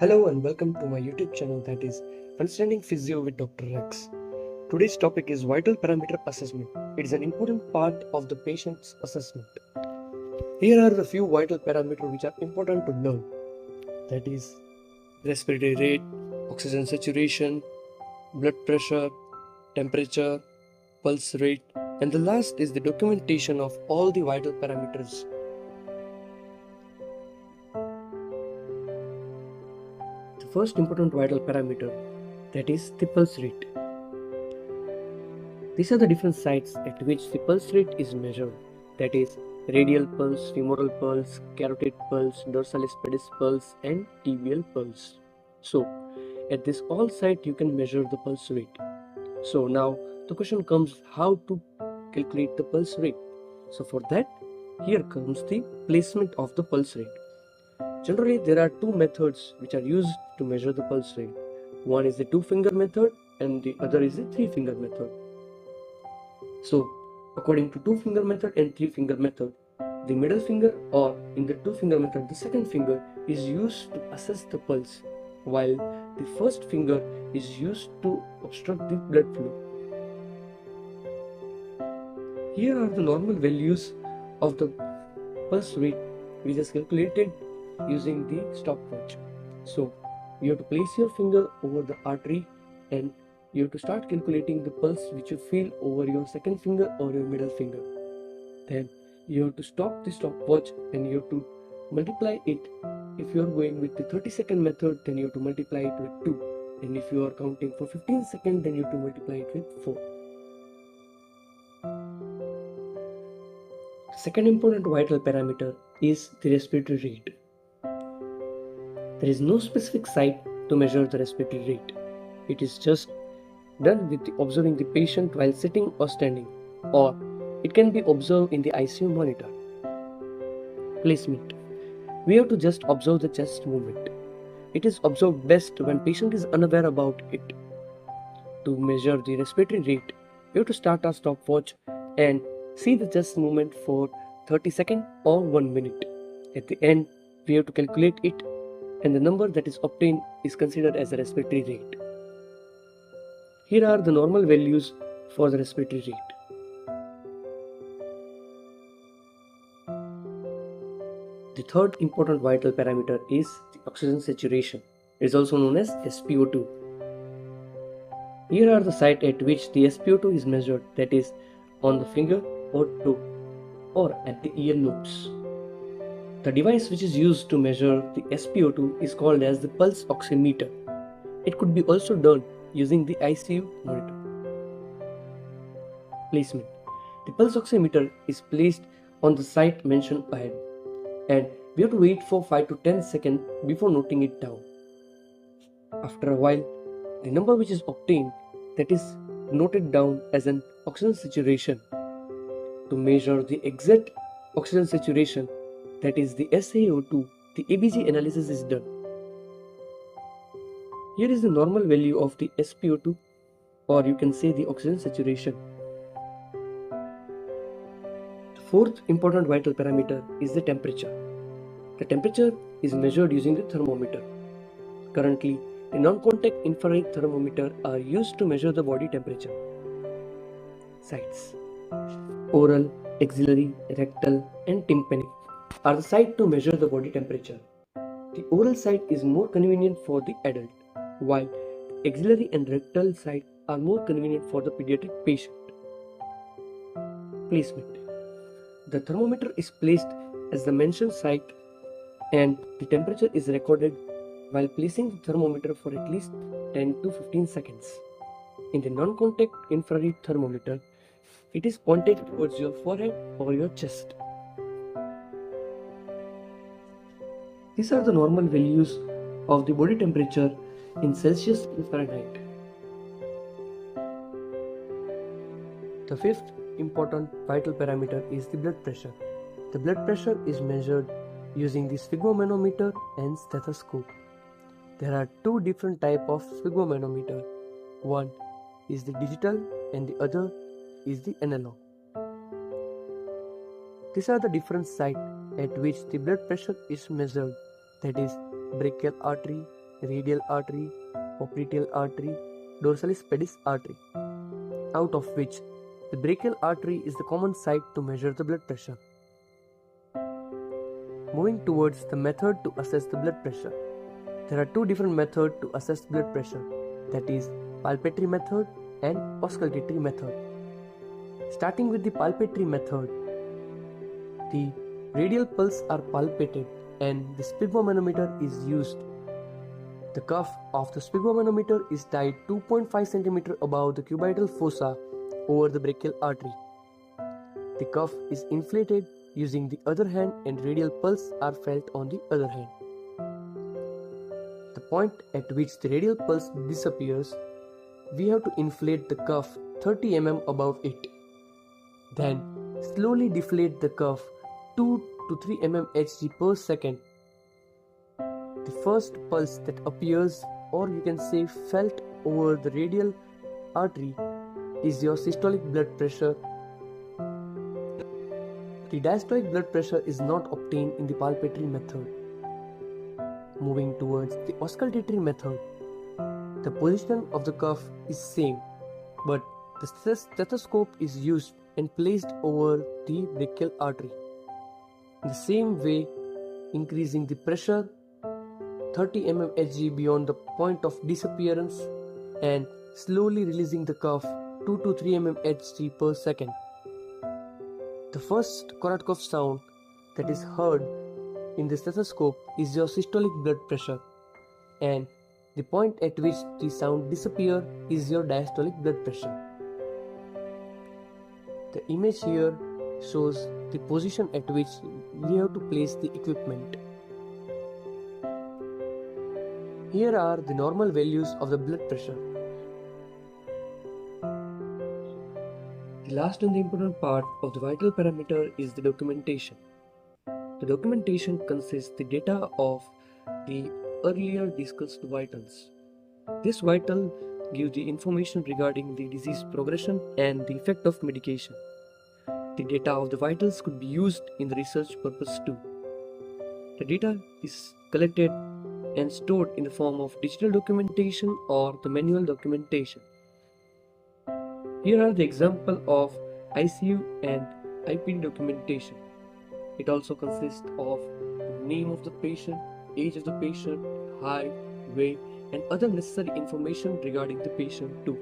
Hello and welcome to my YouTube channel, that is Understanding Physio with Dr. Rex. Today's topic is vital parameter assessment. It is an important part of the patient's assessment. Here are the few vital parameters which are important to learn. That is respiratory rate, oxygen saturation, blood pressure, temperature, pulse rate, and the last is the documentation of all the vital parameters. The first important vital parameter, that is the pulse rate. These are the different sites at which the pulse rate is measured, that is radial pulse, femoral pulse, carotid pulse, dorsalis pedis pulse and tibial pulse. So at this all site you can measure the pulse rate. So now the question comes, how to calculate the pulse rate? So for that, here comes the placement of the pulse rate. Generally there are two methods which are used to measure the pulse rate. One is the 2-finger method and the other is the 3-finger method. So according to 2-finger method and 3-finger method, the middle finger, or in the 2-finger method the second finger, is used to assess the pulse, while the first finger is used to obstruct the blood flow. Here are the normal values of the pulse rate which is calculated using the stopwatch. So you have to place your finger over the artery and you have to start calculating the pulse which you feel over your second finger or your middle finger. Then you have to stop the stopwatch and you have to multiply it. If you are going with the 30-second method, then you have to multiply it with 2. And if you are counting for 15 seconds, then you have to multiply it with 4. The second important vital parameter is the respiratory rate. There is no specific site to measure the respiratory rate. It is just done with observing the patient while sitting or standing, or it can be observed in the ICU monitor. Placement. We have to just observe the chest movement. It is observed best when patient is unaware about it. To measure the respiratory rate, we have to start our stopwatch and see the chest movement for 30 seconds or 1 minute. At the end, we have to calculate it, and the number that is obtained is considered as the respiratory rate. Here are the normal values for the respiratory rate. The third important vital parameter is the oxygen saturation. It is also known as SpO2. Here are the sites at which the SpO2 is measured, that is on the finger or toe or at the ear lobes. The device which is used to measure the SpO2 is called as the pulse oximeter. It could be also done using the ICU monitor. Placement. The pulse oximeter is placed on the site mentioned ahead, and we have to wait for 5 to 10 seconds before noting it down. After a while, the number which is obtained, that is noted down as an oxygen saturation. To measure the exact oxygen saturation, that is the SaO2, the ABG analysis is done. Here is the normal value of the SpO2, or you can say the oxygen saturation. The fourth important vital parameter is the temperature. The temperature is measured using the thermometer. Currently, the non-contact infrared thermometer are used to measure the body temperature. Sites: oral, axillary, rectal and tympanic are the sites to measure the body temperature. The oral site is more convenient for the adult, while the axillary and rectal site are more convenient for the pediatric patient. Placement. The thermometer is placed as the mentioned site and the temperature is recorded while placing the thermometer for at least 10 to 15 seconds. In the non-contact infrared thermometer, it is pointed towards your forehead or your chest. These are the normal values of the body temperature in Celsius and Fahrenheit. The fifth important vital parameter is the blood pressure. The blood pressure is measured using the sphygmomanometer and stethoscope. There are two different types of sphygmomanometer. One is the digital and the other is the analog. These are the different sites at which the blood pressure is measured, that is brachial artery, radial artery, popliteal artery, dorsalis pedis artery, out of which the brachial artery is the common site to measure the blood pressure. Moving towards the method to assess the blood pressure. There are two different methods to assess blood pressure, that is palpatory method and auscultatory method. Starting with the palpatory method, the radial pulse are palpated and the sphygmomanometer is used. The cuff of the sphygmomanometer is tied 2.5 cm above the cubital fossa over the brachial artery. The cuff is inflated using the other hand and radial pulse are felt on the other hand. The point at which the radial pulse disappears, we have to inflate the cuff 30 mm above it. Then slowly deflate the cuff 2 to 3 mm Hg per second. The first pulse that appears, or you can say felt over the radial artery, is your systolic blood pressure. The diastolic blood pressure is not obtained in the palpatory method. Moving towards the auscultatory method, the position of the cuff is same, but the stethoscope is used and placed over the brachial artery. In the same way, increasing the pressure 30 mm Hg beyond the point of disappearance and slowly releasing the cuff 2 to 3 mm Hg per second. The first Korotkoff sound that is heard in the stethoscope is your systolic blood pressure, and the point at which the sound disappears is your diastolic blood pressure. The image here shows the position at which we have to place the equipment. Here are the normal values of the blood pressure. The last and the important part of the vital parameter is the documentation. The documentation consists the data of the earlier discussed vitals. This vital gives the information regarding the disease progression and the effect of medication. The data of the vitals could be used in the research purpose too. The data is collected and stored in the form of digital documentation or the manual documentation. Here are the example of ICU and IPD documentation. It also consists of the name of the patient, age of the patient, height, weight, and other necessary information regarding the patient too.